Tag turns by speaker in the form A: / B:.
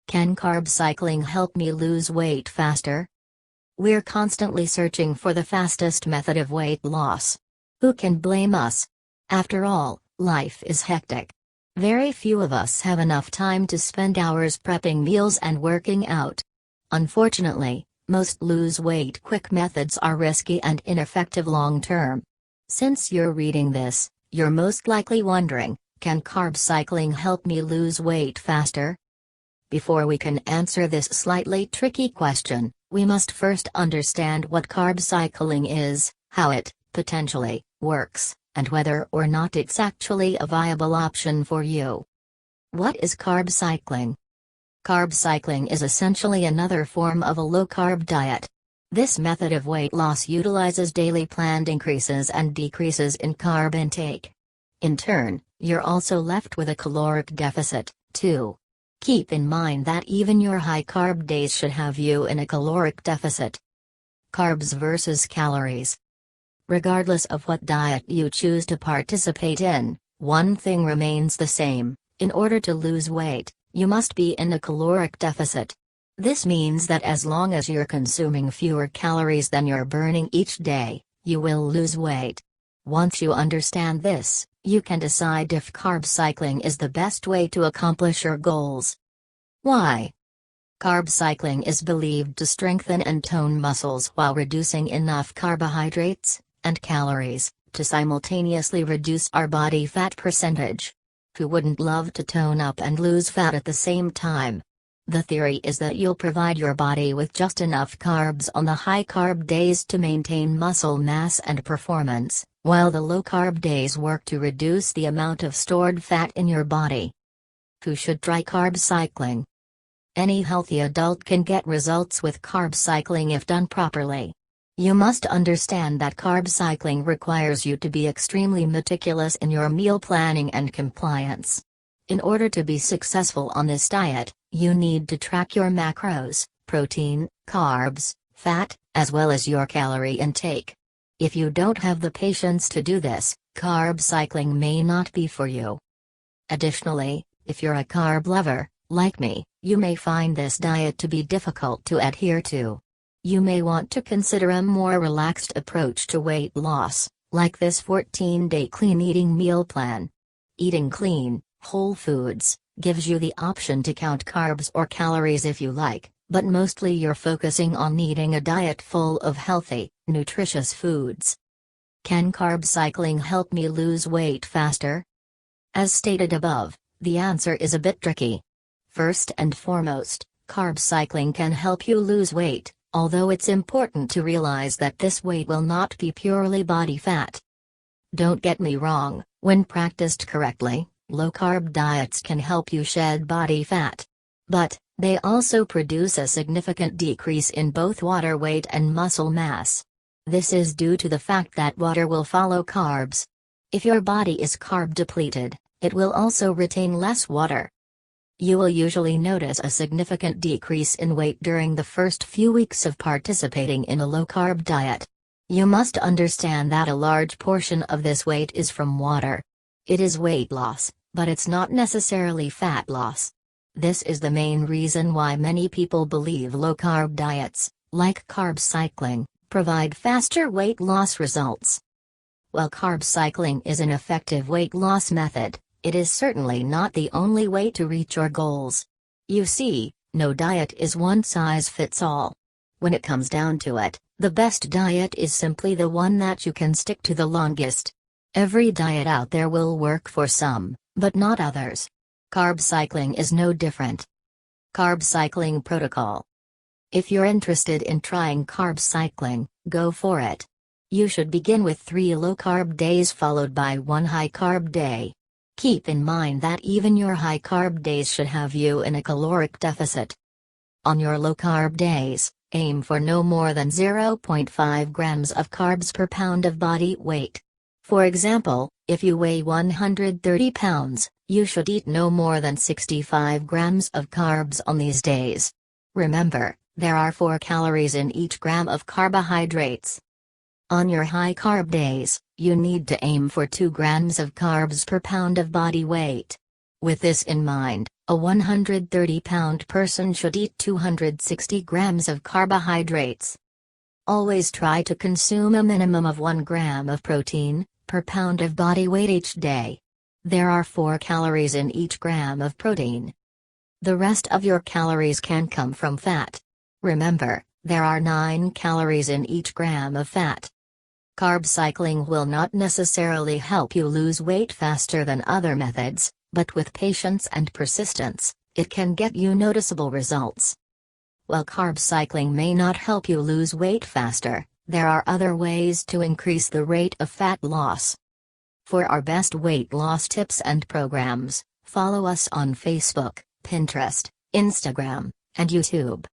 A: Can carb cycling help me lose weight faster? We're constantly searching for the fastest method of weight loss. Who can blame us? After all, life is hectic. Very few of us have enough time to spend hours prepping meals and working out. Unfortunately, most lose-weight quick methods are risky and ineffective long-term. Since you're reading this, you're most likely wondering, can carb cycling help me lose weight faster? Before we can answer this slightly tricky question, we must first understand what carb cycling is, how it, potentially, works, and whether or not it's actually a viable option for you. What is carb cycling? Carb cycling is essentially another form of a low-carb diet. This method of weight loss utilizes daily planned increases and decreases in carb intake. In turn, you're also left with a caloric deficit, too. Keep in mind that even your high-carb days should have you in a caloric deficit. Carbs versus calories. Regardless of what diet you choose to participate in, one thing remains the same: in order to lose weight, you must be in a caloric deficit. This means that as long as you're consuming fewer calories than you're burning each day, you will lose weight. Once you understand this, you can decide if carb cycling is the best way to accomplish your goals. Why? Carb cycling is believed to strengthen and tone muscles while reducing enough carbohydrates and calories to simultaneously reduce our body fat percentage. Who wouldn't love to tone up and lose fat at the same time? The theory is that you'll provide your body with just enough carbs on the high-carb days to maintain muscle mass and performance, while the low-carb days work to reduce the amount of stored fat in your body. Who should try carb cycling? Any healthy adult can get results with carb cycling if done properly. You must understand that carb cycling requires you to be extremely meticulous in your meal planning and compliance. In order to be successful on this diet, you need to track your macros, protein, carbs, fat, as well as your calorie intake. If you don't have the patience to do this, carb cycling may not be for you. Additionally, if you're a carb lover, like me, you may find this diet to be difficult to adhere to. You may want to consider a more relaxed approach to weight loss, like this 14-day clean eating meal plan. Eating clean, whole foods gives you the option to count carbs or calories if you like, but mostly you're focusing on eating a diet full of healthy, nutritious foods. Can carb cycling help me lose weight faster? As stated above, the answer is a bit tricky. First and foremost, carb cycling can help you lose weight, although it's important to realize that this weight will not be purely body fat. Don't get me wrong, when practiced correctly, low-carb diets can help you shed body fat. But, they also produce a significant decrease in both water weight and muscle mass. This is due to the fact that water will follow carbs. If your body is carb depleted, it will also retain less water. You will usually notice a significant decrease in weight during the first few weeks of participating in a low-carb diet. You must understand that a large portion of this weight is from water. It is weight loss, but it's not necessarily fat loss. This is the main reason why many people believe low-carb diets, like carb cycling, provide faster weight loss results. While carb cycling is an effective weight loss method, it is certainly not the only way to reach your goals. You see, no diet is one size fits all. When it comes down to it, the best diet is simply the one that you can stick to the longest. Every diet out there will work for some, but not others. Carb cycling is no different. Carb cycling protocol. If you're interested in trying carb cycling, go for it. You should begin with 3 low-carb days followed by 1 high-carb day. Keep in mind that even your high-carb days should have you in a caloric deficit. On your low-carb days, aim for no more than 0.5 grams of carbs per pound of body weight. For example, if you weigh 130 pounds, you should eat no more than 65 grams of carbs on these days. Remember, there are 4 calories in each gram of carbohydrates. On your high-carb days, you need to aim for 2 grams of carbs per pound of body weight. With this in mind, A 130-pound person should eat 260 grams of carbohydrates. Always try to consume a minimum of 1 gram of protein per pound of body weight each day. There are 4 calories in each gram of protein. The rest of your calories can come from fat. Remember, there are 9 calories in each gram of fat. Carb cycling will not necessarily help you lose weight faster than other methods, but with patience and persistence, it can get you noticeable results. While carb cycling may not help you lose weight faster, there are other ways to increase the rate of fat loss. For our best weight loss tips and programs, follow us on Facebook, Pinterest, Instagram, and YouTube.